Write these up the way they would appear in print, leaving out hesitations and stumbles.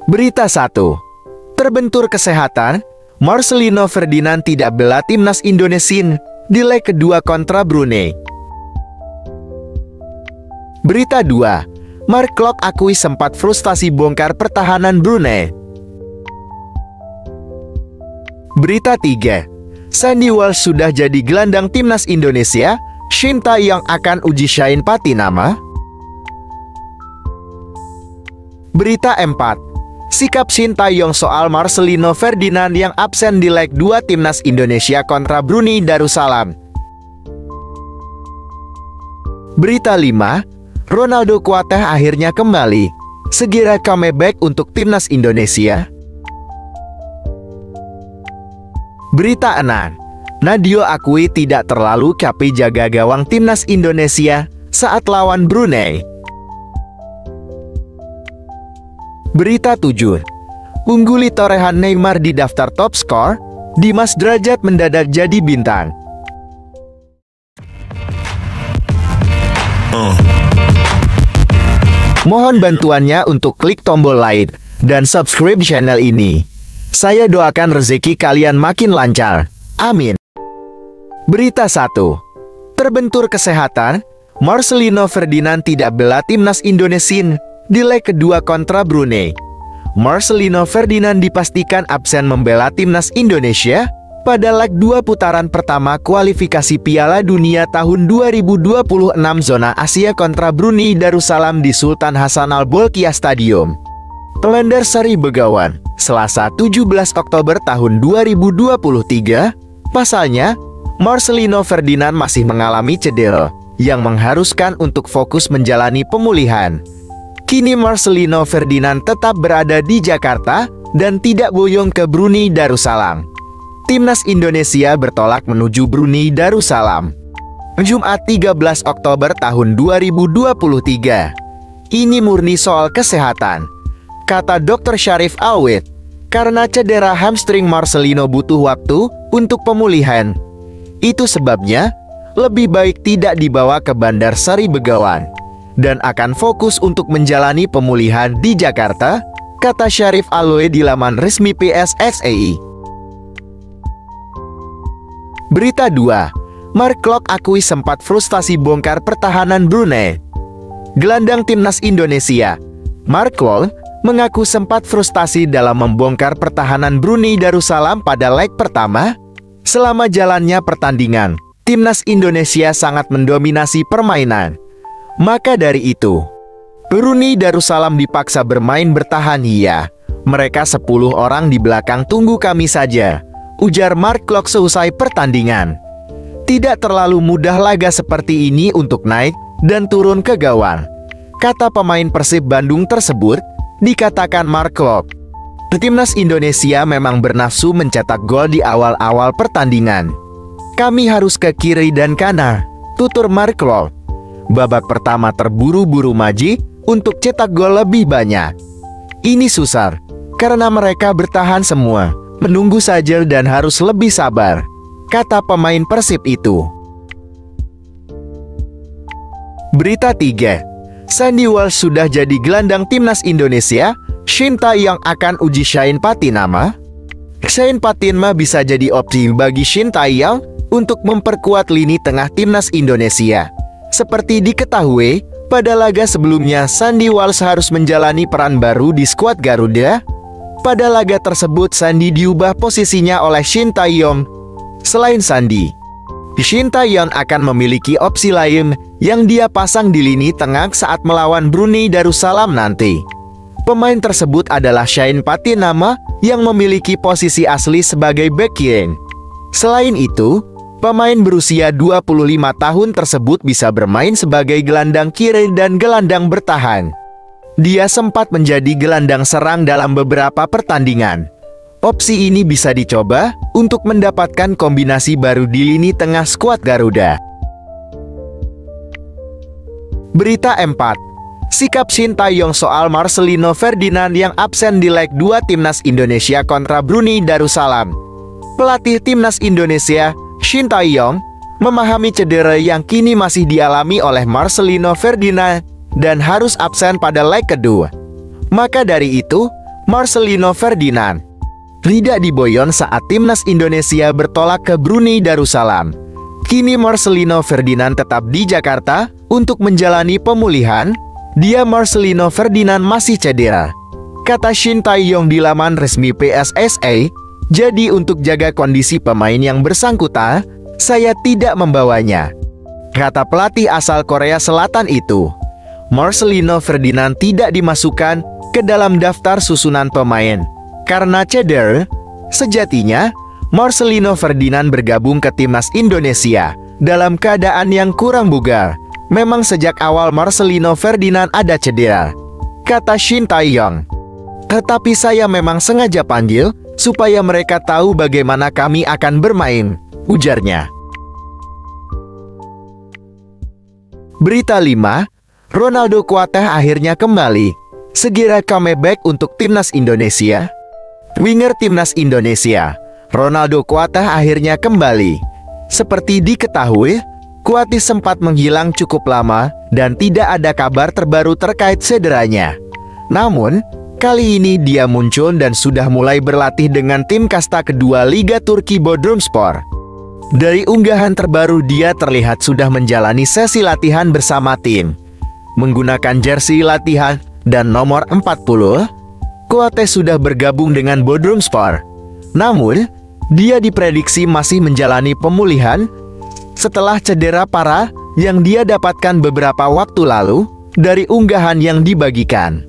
Berita 1. Terbentur kesehatan, Marcelino Ferdinand tidak bela timnas Indonesia di leg kedua kontra Brunei. Berita 2. Mark Klok akui sempat frustasi bongkar pertahanan Brunei. Berita 3. Sandy Walsh sudah jadi gelandang timnas Indonesia, Shin Tae-yong akan uji Shane Patinama. Berita 4. Sikap Shin Tae-yong soal Marcelino Ferdinand yang absen di leg 2 timnas Indonesia kontra Brunei Darussalam. Berita 5. Ronaldo Kuateh akhirnya kembali. Segera comeback untuk timnas Indonesia. Berita 6. Nadeo akui tidak terlalu capek jaga gawang timnas Indonesia saat lawan Brunei. Berita 7. Ungguli torehan Neymar di daftar top skor, Dimas Derajat mendadak jadi bintang. Mohon bantuannya untuk klik tombol like dan subscribe channel ini. Saya doakan rezeki kalian makin lancar. Amin. Berita 1. Terbentur kesehatan, Marcelino Ferdinand tidak bela timnas Indonesia di leg kedua kontra Brunei. Marcelino Ferdinand dipastikan absen membela timnas Indonesia pada leg 2 putaran pertama kualifikasi Piala Dunia tahun 2026 zona Asia kontra Brunei Darussalam di Sultan Hasan Al Bolkiah Stadium, Klender Sari Begawan, Selasa 17 Oktober tahun 2023. Pasalnya, Marcelino Ferdinand masih mengalami cedera yang mengharuskan untuk fokus menjalani pemulihan. Kini Marcelino Ferdinand tetap berada di Jakarta dan tidak boyong ke Brunei Darussalam. Timnas Indonesia bertolak menuju Brunei Darussalam Jumat 13 Oktober tahun 2023. Ini murni soal kesehatan, kata Dr. Syarif Alwit. Karena cedera hamstring, Marcelino butuh waktu untuk pemulihan. Itu sebabnya lebih baik tidak dibawa ke Bandar Sari Begawan dan akan fokus untuk menjalani pemulihan di Jakarta, kata Syarif Alwit di laman resmi PSSI. Berita 2. Mark Klok akui sempat frustasi bongkar pertahanan Brunei. Gelandang timnas Indonesia, Mark Klok, mengaku sempat frustasi dalam membongkar pertahanan Brunei Darussalam pada leg pertama. Selama jalannya pertandingan, timnas Indonesia sangat mendominasi permainan. Maka dari itu, Brunei Darussalam dipaksa bermain bertahan. Mereka 10 orang di belakang, tunggu kami saja, ujar Mark Klok seusai pertandingan. Tidak terlalu mudah laga seperti ini untuk naik dan turun ke gawang, kata pemain Persib Bandung tersebut. Dikatakan Mark Klok, timnas Indonesia memang bernafsu mencetak gol di awal-awal pertandingan. Kami harus ke kiri dan kanan, tutur Mark Klok. Babak pertama terburu-buru maju untuk cetak gol lebih banyak. Ini susah karena mereka bertahan semua. Menunggu saja dan harus lebih sabar, kata pemain Persib itu. Berita 3. Sandy Walsh sudah jadi gelandang timnas Indonesia, Shin Tae-yong akan uji Shane Patinama. Shane Patinama bisa jadi opsi bagi Shin Tae-yong untuk memperkuat lini tengah timnas Indonesia. Seperti diketahui, pada laga sebelumnya Sandy Walsh harus menjalani peran baru di skuad Garuda. Pada laga tersebut, Sandy diubah posisinya oleh Shin Tae-yong. Selain Sandy, Shin Tae-yong akan memiliki opsi lain yang dia pasang di lini tengah saat melawan Brunei Darussalam nanti. Pemain tersebut adalah Shane Patinama yang memiliki posisi asli sebagai bek kiri. Selain itu, pemain berusia 25 tahun tersebut bisa bermain sebagai gelandang kiri dan gelandang bertahan. Dia sempat menjadi gelandang serang dalam beberapa pertandingan. Opsi ini bisa dicoba untuk mendapatkan kombinasi baru di lini tengah skuad Garuda. Berita 4. Sikap Shin Tae-yong soal Marcelino Ferdinand yang absen di leg 2 timnas Indonesia kontra Brunei Darussalam. Pelatih timnas Indonesia, Shin Tae-yong, memahami cedera yang kini masih dialami oleh Marcelino Ferdinand dan harus absen pada leg kedua. Maka dari itu, Marcelino Ferdinand. Tidak diboyong saat timnas Indonesia bertolak ke Brunei Darussalam. Kini Marcelino Ferdinand tetap di Jakarta untuk menjalani pemulihan. Dia Marcelino Ferdinand masih cedera, kata Shin Tae-yong di laman resmi PSSI. Jadi untuk jaga kondisi pemain yang bersangkutan, saya tidak membawanya, kata pelatih asal Korea Selatan itu. Marcelino Ferdinand tidak dimasukkan ke dalam daftar susunan pemain karena cedera. Sejatinya, Marcelino Ferdinand bergabung ke timnas Indonesia dalam keadaan yang kurang bugar. Memang sejak awal Marcelino Ferdinand ada cedera, kata Shin Tae-yong. Tetapi saya memang sengaja panggil supaya mereka tahu bagaimana kami akan bermain, ujarnya. Berita 5, Ronaldo Kuateh akhirnya kembali. Segera comeback untuk timnas Indonesia. Winger timnas Indonesia, Ronaldo Kuateh akhirnya kembali. Seperti diketahui, Kuatih sempat menghilang cukup lama dan tidak ada kabar terbaru terkait cederanya. Namun, kali ini dia muncul dan sudah mulai berlatih dengan tim kasta kedua Liga Turki Bodrumspor. Dari unggahan terbaru dia terlihat sudah menjalani sesi latihan bersama tim. Menggunakan jersey latihan dan nomor 40, Kuatih sudah bergabung dengan Bodrumspor. Namun, dia diprediksi masih menjalani pemulihan setelah cedera parah yang dia dapatkan beberapa waktu lalu. Dari unggahan yang dibagikan,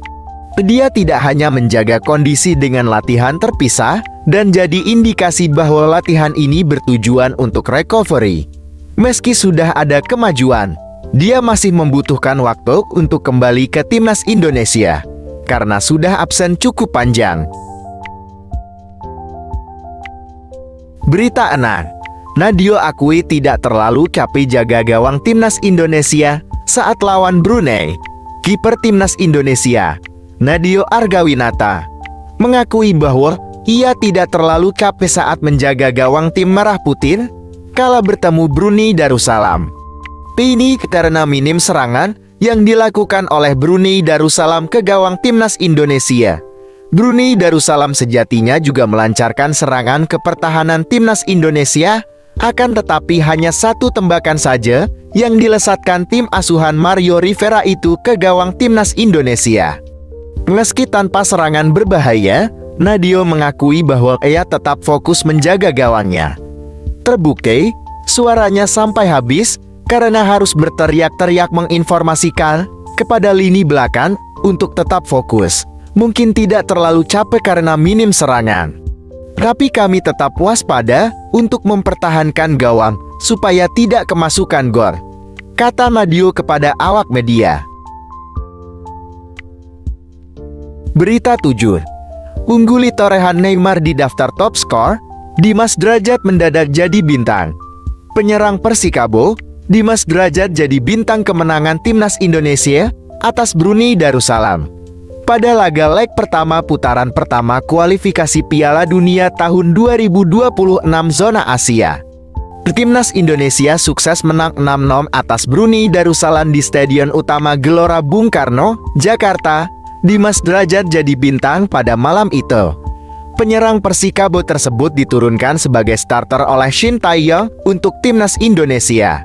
dia tidak hanya menjaga kondisi dengan latihan terpisah dan jadi indikasi bahwa latihan ini bertujuan untuk recovery. Meski sudah ada kemajuan, dia masih membutuhkan waktu untuk kembali ke timnas Indonesia karena sudah absen cukup panjang. Berita 6, Nadeo akui tidak terlalu capek jaga gawang timnas Indonesia saat lawan Brunei. Kiper timnas Indonesia, Nadeo Argawinata, mengakui bahwa ia tidak terlalu capek saat menjaga gawang tim Merah Putih kala bertemu Brunei Darussalam. Ini karena minim serangan yang dilakukan oleh Brunei Darussalam ke gawang timnas Indonesia. Brunei Darussalam sejatinya juga melancarkan serangan ke pertahanan timnas Indonesia, akan tetapi hanya satu tembakan saja yang dilesatkan tim asuhan Mario Rivera itu ke gawang timnas Indonesia. Meski tanpa serangan berbahaya, Nadeo mengakui bahwa ia tetap fokus menjaga gawangnya. Terbukti, suaranya sampai habis karena harus berteriak-teriak menginformasikan kepada lini belakang untuk tetap fokus. Mungkin tidak terlalu capek karena minim serangan, tapi kami tetap waspada untuk mempertahankan gawang supaya tidak kemasukan gol, kata Nadeo kepada awak media. Berita 7, ungguli torehan Neymar di daftar top skor, Dimas Drajat mendadak jadi bintang. Penyerang Persikabo, Dimas Drajat jadi bintang kemenangan timnas Indonesia atas Brunei Darussalam pada laga leg pertama putaran pertama kualifikasi Piala Dunia tahun 2026 zona Asia. Timnas Indonesia sukses menang 6-0 atas Brunei Darussalam di Stadion Utama Gelora Bung Karno, Jakarta. Dimas Drajat jadi bintang pada malam itu. Penyerang Persikabo tersebut diturunkan sebagai starter oleh Shin Tae-yong untuk timnas Indonesia.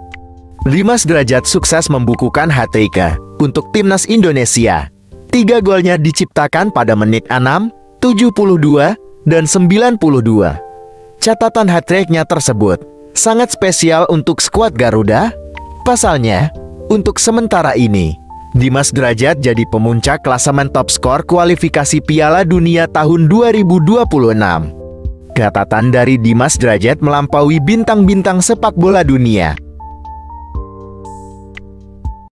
Dimas Drajat sukses membukukan hat-trick untuk timnas Indonesia. 3 golnya diciptakan pada menit 6, 72, dan 92. Catatan hat-tricknya tersebut sangat spesial untuk skuad Garuda. Pasalnya, untuk sementara ini, Dimas Drajat jadi pemuncak klasemen top skor kualifikasi Piala Dunia tahun 2026. Catatan dari Dimas Drajat melampaui bintang-bintang sepak bola dunia.